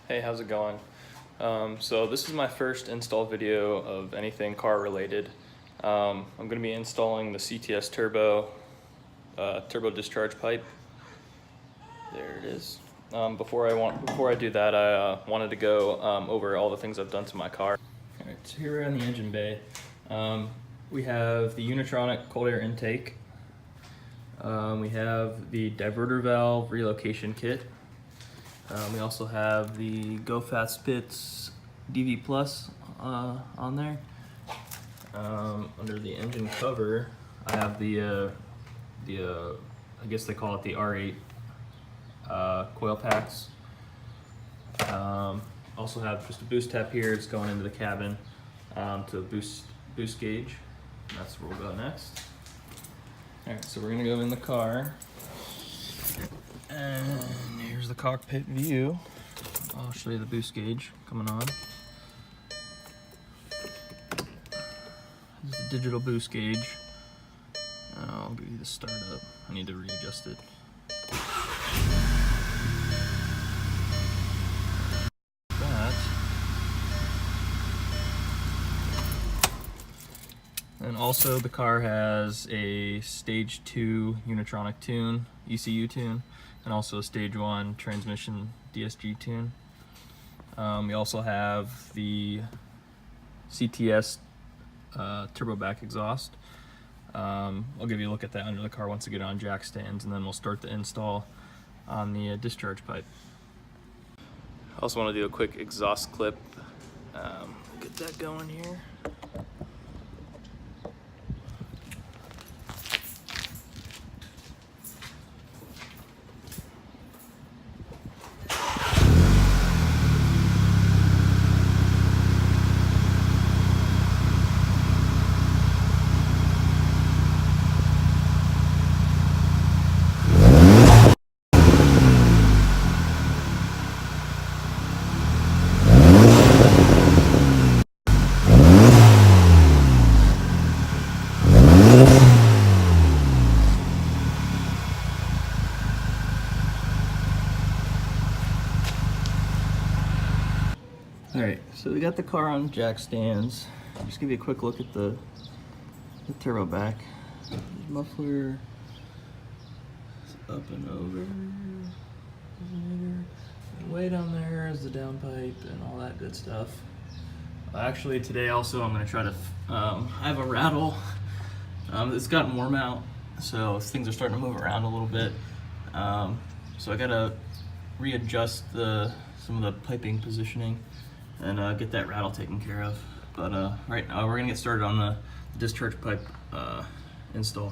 Hey, how's it going? So this is my first install video of anything car related. I'm going to be installing the CTS Turbo discharge pipe. There it is. Before I do that, I wanted to go over all the things I've done to my car. All right, so here we're in the engine bay. We have the Unitronic cold air intake. We have the diverter valve relocation kit. We also have the Go Fast Pits DV Plus on there. Under the engine cover, I have the I guess they call it the R8 coil packs. Also have just a boost tap here. It's going into the cabin to boost gauge. That's where we'll go next. All right, so we're gonna go in the car. And here's the cockpit view. I'll show you the boost gauge coming on. This is a digital boost gauge. I'll give you the startup. I need to readjust it. That. And also the car has a Stage 2 Unitronic tune, ECU tune, and also a Stage 1 transmission DSG tune. We also have the CTS Turbo Back Exhaust. I'll give you a look at that under the car once I get on jack stands, and then we'll start the install on the discharge pipe. I also want to do a quick exhaust clip. Get that going here. Alright, so we got the car on jack stands. I'll just give you a quick look at the turbo back. Muffler is up and over. And way down there is the downpipe and all that good stuff. Actually, today also I'm going to try to, I have a rattle. It's gotten warm out, so things are starting to move around a little bit. So I got to readjust some of the piping positioning and get that rattle taken care of. But right now we're gonna get started on the discharge pipe install.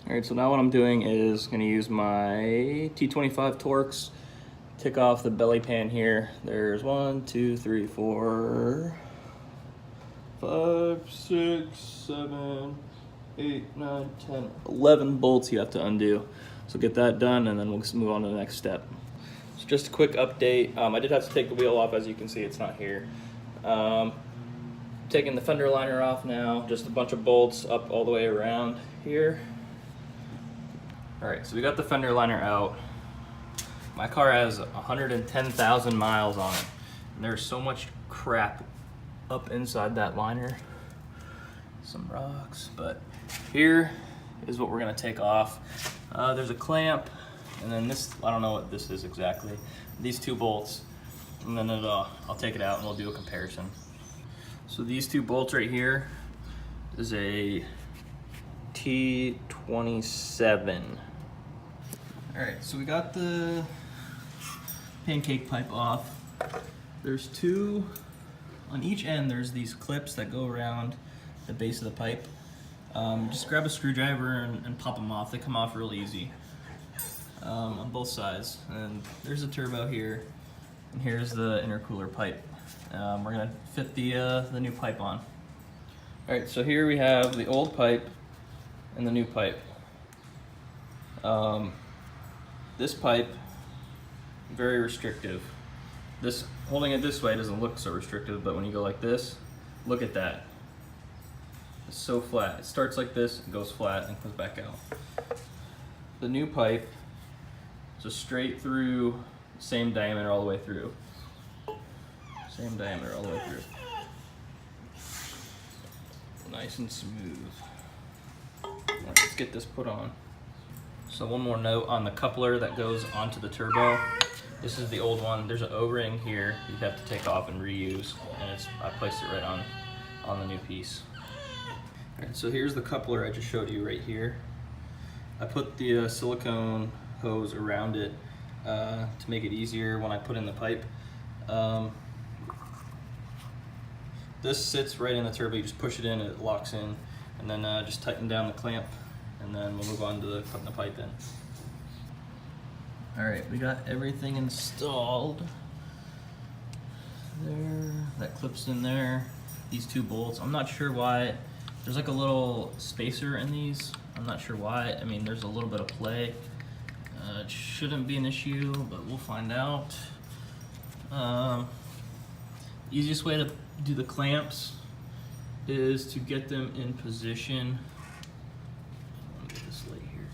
All right, so now what I'm doing is gonna use my T25 Torx, take off the belly pan here. There's 1, 2, 3, 4, 5, 6, 7, 8, 9, 10, 11 bolts you have to undo. So get that done, and then we'll just move on to the next step. So just a quick update. I did have to take the wheel off. As you can see, it's not here. Taking the fender liner off now, just a bunch of bolts up all the way around here. All right, so we got the fender liner out. My car has 110,000 miles on it. And there's so much crap up inside that liner. Some rocks, but here is what we're gonna take off. There's a clamp, and then this, I don't know what this is exactly. These 2 bolts, and then I'll take it out and we'll do a comparison. So these 2 bolts right here is a T27. All right, so we got the pancake pipe off. There's 2, on each end there's these clips that go around the base of the pipe. Just grab a screwdriver and pop them off. They come off real easy on both sides. And there's a turbo here, and here's the intercooler pipe. We're gonna fit the new pipe on. All right, so here we have the old pipe and the new pipe. This pipe, very restrictive. This, holding it this way doesn't look so restrictive, but when you go like this, look at that. It's so flat. It starts like this, it goes flat, and comes back out. The new pipe is a straight through, same diameter all the way through. Same diameter all the way through. Nice and smooth. Alright, let's get this put on. So one more note on the coupler that goes onto the turbo. This is the old one. There's an O-ring here you'd have to take off and reuse, and I placed it right on the new piece. Alright, so here's the coupler I just showed you right here. I put the silicone hose around it to make it easier when I put in the pipe. This sits right in the turbo. You just push it in, it locks in, and then just tighten down the clamp, and then we'll move on to putting the pipe in. All right, we got everything installed. There, that clips in there. These 2 bolts. I'm not sure why. There's like a little spacer in these. I'm not sure why. I mean, there's a little bit of play. It shouldn't be an issue, but we'll find out. Easiest way to do the clamps is to get them in position. Let me get this light here.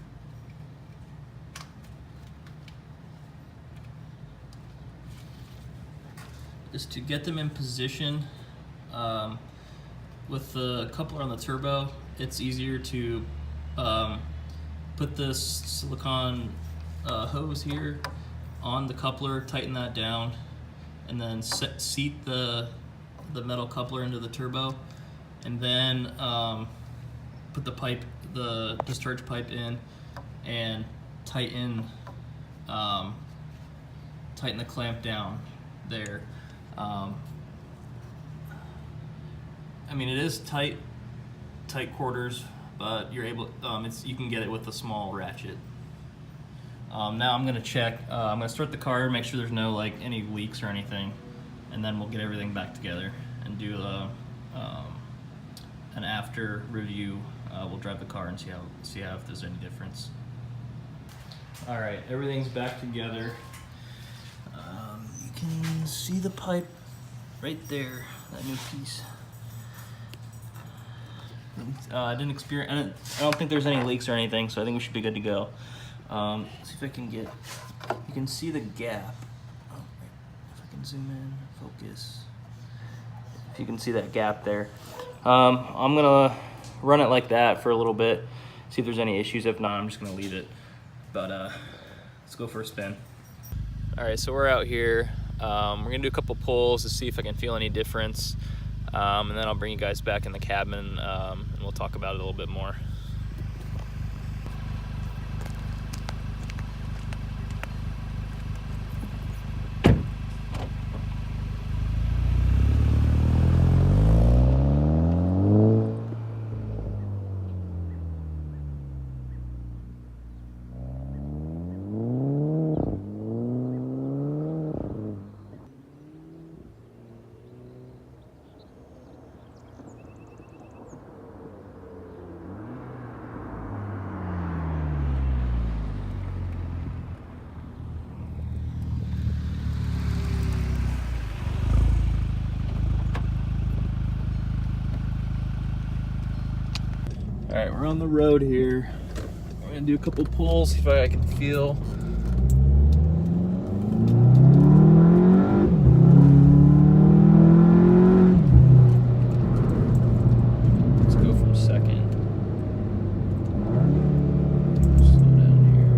Is to get them in position. With the coupler on the turbo, it's easier to put this silicone hose here on the coupler, tighten that down, and then seat the metal coupler into the turbo, and then put the discharge pipe in, and tighten the clamp down there. I mean, it is tight quarters, but you're able. You can get it with a small ratchet. Now I'm gonna check. I'm gonna start the car, make sure there's no any leaks or anything, and then we'll get everything back together and do an after review. We'll drive the car and see how if there's any difference. All right, everything's back together. You can see the pipe right there. That new piece. I don't think there's any leaks or anything, so I think we should be good to go. See if I can get, you can see the gap. Oh, if I can zoom in, focus. If you can see that gap there. I'm gonna run it like that for a little bit, see if there's any issues. If not, I'm just gonna leave it. But let's go for a spin. All right, so we're out here. We're gonna do a couple pulls to see if I can feel any difference. And then I'll bring you guys back in the cabin and we'll talk about it a little bit more. All right, we're on the road here. We're gonna do a couple pulls, see if I can feel. Let's go from second. Slow down here.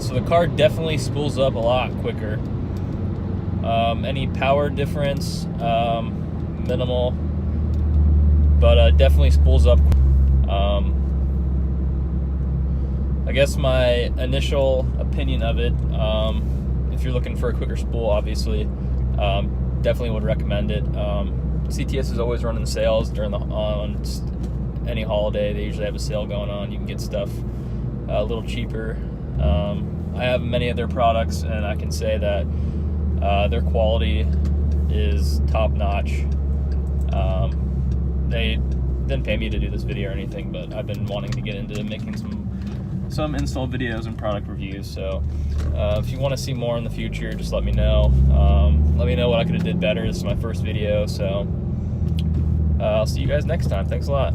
The car definitely spools up a lot quicker. Any power difference, minimal, but definitely spools up. I guess my initial opinion of it, if you're looking for a quicker spool, obviously, definitely would recommend it. CTS is always running sales during on any holiday. They usually have a sale going on. You can get stuff a little cheaper. I have many of their products, and I can say that their quality is top-notch. They didn't pay me to do this video or anything, but I've been wanting to get into making some install videos and product reviews. So if you want to see more in the future, just let me know. Let me know what I could have did better. This is my first video, so I'll see you guys next time. Thanks a lot.